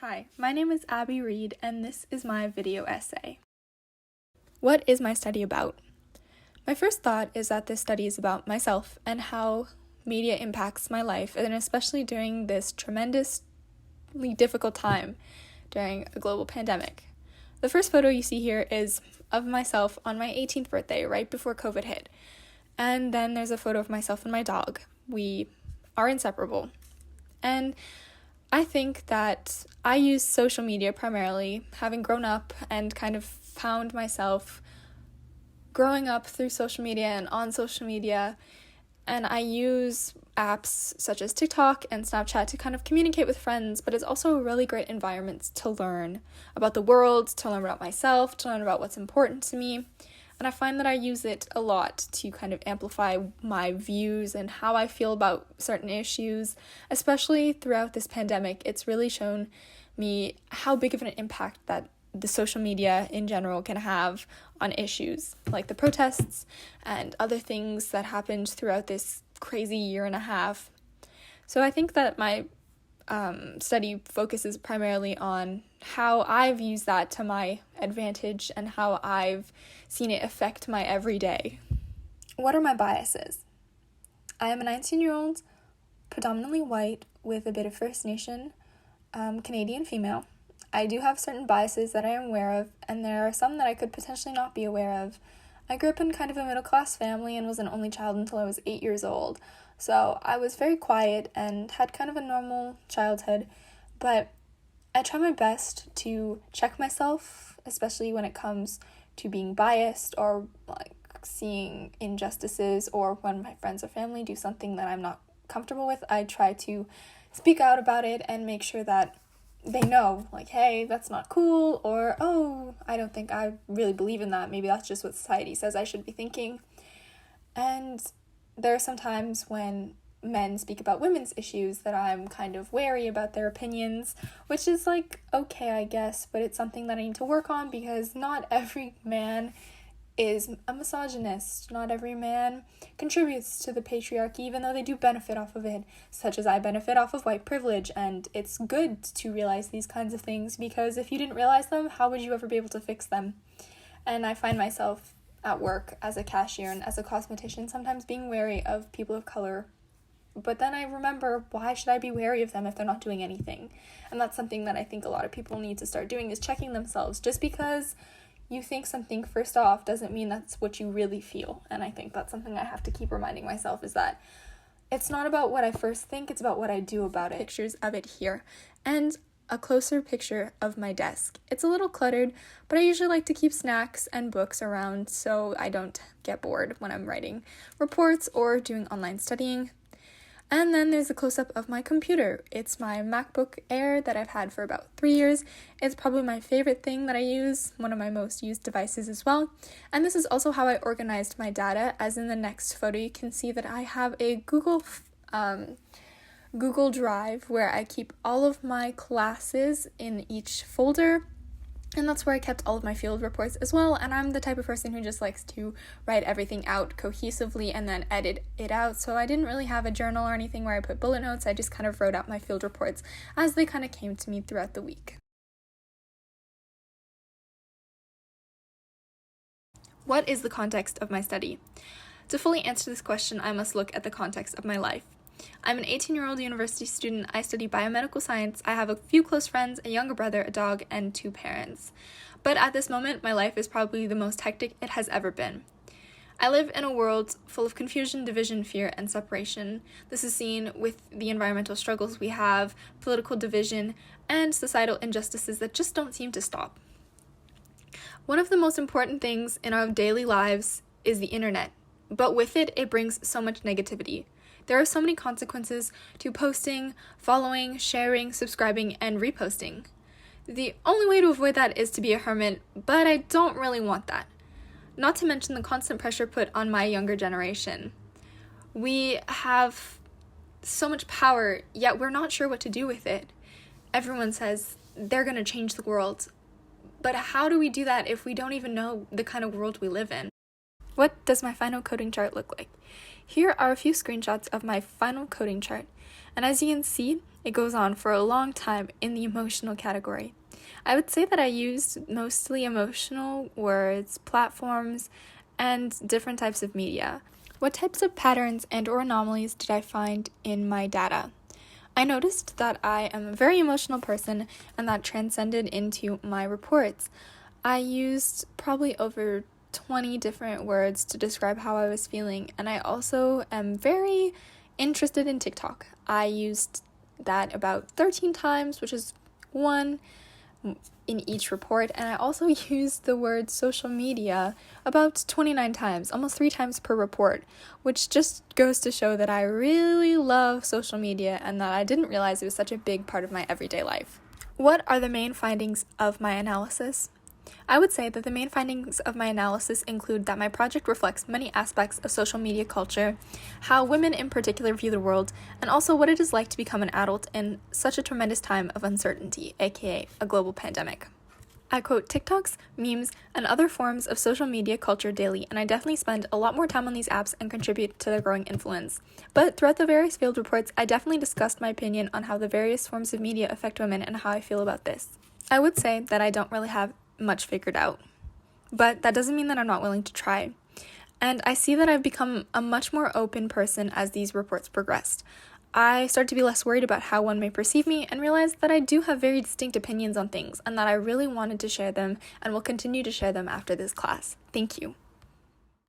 Hi, my name is Abby Reid, and this is my video essay. What is my study about? My first thought is that this study is about myself and how media impacts my life, and especially during this tremendously difficult time during a global pandemic. The first photo you see here is of myself on my 18th birthday, right before COVID hit. And then there's a photo of myself and my dog. We are inseparable. And I think that I use social media primarily, having grown up and kind of found myself growing up through social media and on social media. And I use apps such as TikTok and Snapchat to kind of communicate with friends, but it's also a really great environment to learn about the world, to learn about myself, to learn about what's important to me. And I find that I use it a lot to kind of amplify my views and how I feel about certain issues, especially throughout this pandemic. It's really shown me how big of an impact that the social media in general can have on issues like the protests and other things that happened throughout this crazy year and a half. So I think that my study focuses primarily on how I've used that to my advantage and how I've seen it affect my everyday. What are my biases? I am a 19-year-old, predominantly white, with a bit of First Nation, Canadian female. I do have certain biases that I am aware of, and there are some that I could potentially not be aware of. I grew up in kind of a middle-class family and was an only child until I was 8 years old. So I was very quiet and had kind of a normal childhood, but I try my best to check myself, especially when it comes to being biased or like seeing injustices, or when my friends or family do something that I'm not comfortable with. I try to speak out about it and make sure that they know, like, hey, that's not cool, or, oh, I don't think I really believe in that. Maybe that's just what society says I should be thinking. And there are some times when men speak about women's issues that I'm kind of wary about their opinions, which is like, okay, I guess, but it's something that I need to work on because not every man is a misogynist. Not every man contributes to the patriarchy, even though they do benefit off of it, such as I benefit off of white privilege, and it's good to realize these kinds of things because if you didn't realize them, how would you ever be able to fix them? And I find myself at work as a cashier and as a cosmetician sometimes being wary of people of color, but then I remember, why should I be wary of them if they're not doing anything? And that's something that I think a lot of people need to start doing, is checking themselves. Just because you think something first off doesn't mean that's what you really feel. And I think that's something I have to keep reminding myself, is that it's not about what I first think, it's about what I do about it. Pictures of it here. And a closer picture of my desk. It's a little cluttered, but I usually like to keep snacks and books around so I don't get bored when I'm writing reports or doing online studying. And then there's a close-up of my computer. It's my MacBook Air that I've had for about 3 years. It's probably my favorite thing that I use, one of my most used devices as well. And this is also how I organized my data, as in the next photo you can see that I have a Google Drive where I keep all of my classes in each folder. And that's where I kept all of my field reports as well, and I'm the type of person who just likes to write everything out cohesively and then edit it out, so I didn't really have a journal or anything where I put bullet notes. I just kind of wrote out my field reports as they kind of came to me throughout the week. What is the context of my study? To fully answer this question, I must look at the context of my life. I'm an 18-year-old university student. I study biomedical science. I have a few close friends, a younger brother, a dog, and 2 parents. But at this moment, my life is probably the most hectic it has ever been. I live in a world full of confusion, division, fear, and separation. This is seen with the environmental struggles we have, political division, and societal injustices that just don't seem to stop. One of the most important things in our daily lives is the internet, but with it, it brings so much negativity. There are so many consequences to posting, following, sharing, subscribing, and reposting. The only way to avoid that is to be a hermit, but I don't really want that. Not to mention the constant pressure put on my younger generation. We have so much power, yet we're not sure what to do with it. Everyone says they're going to change the world, but how do we do that if we don't even know the kind of world we live in? What does my final coding chart look like? Here are a few screenshots of my final coding chart, and as you can see, It goes on for a long time in the emotional category. I would say that I used mostly emotional words, platforms, and different types of media. What types of patterns and or anomalies did I find in my data? I noticed that I am a very emotional person, and that transcended into my reports. I used probably over 20 different words to describe how I was feeling, and I also am very interested in TikTok. I used that about 13 times, which is one in each report, and I also used the word social media about 29 times, almost 3 times per report, which just goes to show that I really love social media and that I didn't realize it was such a big part of my everyday life. What are the main findings of my analysis? I would say that the main findings of my analysis include that my project reflects many aspects of social media culture, how women in particular view the world, and also what it is like to become an adult in such a tremendous time of uncertainty, aka a global pandemic. I quote TikToks, memes, and other forms of social media culture daily, and I definitely spend a lot more time on these apps and contribute to their growing influence. But throughout the various field reports, I definitely discussed my opinion on how the various forms of media affect women and how I feel about this. I would say that I don't really have much figured out, but that doesn't mean that I'm not willing to try. And I see that I've become a much more open person as these reports progressed. I start to be less worried about how one may perceive me and realize that I do have very distinct opinions on things and that I really wanted to share them and will continue to share them after this class. Thank you.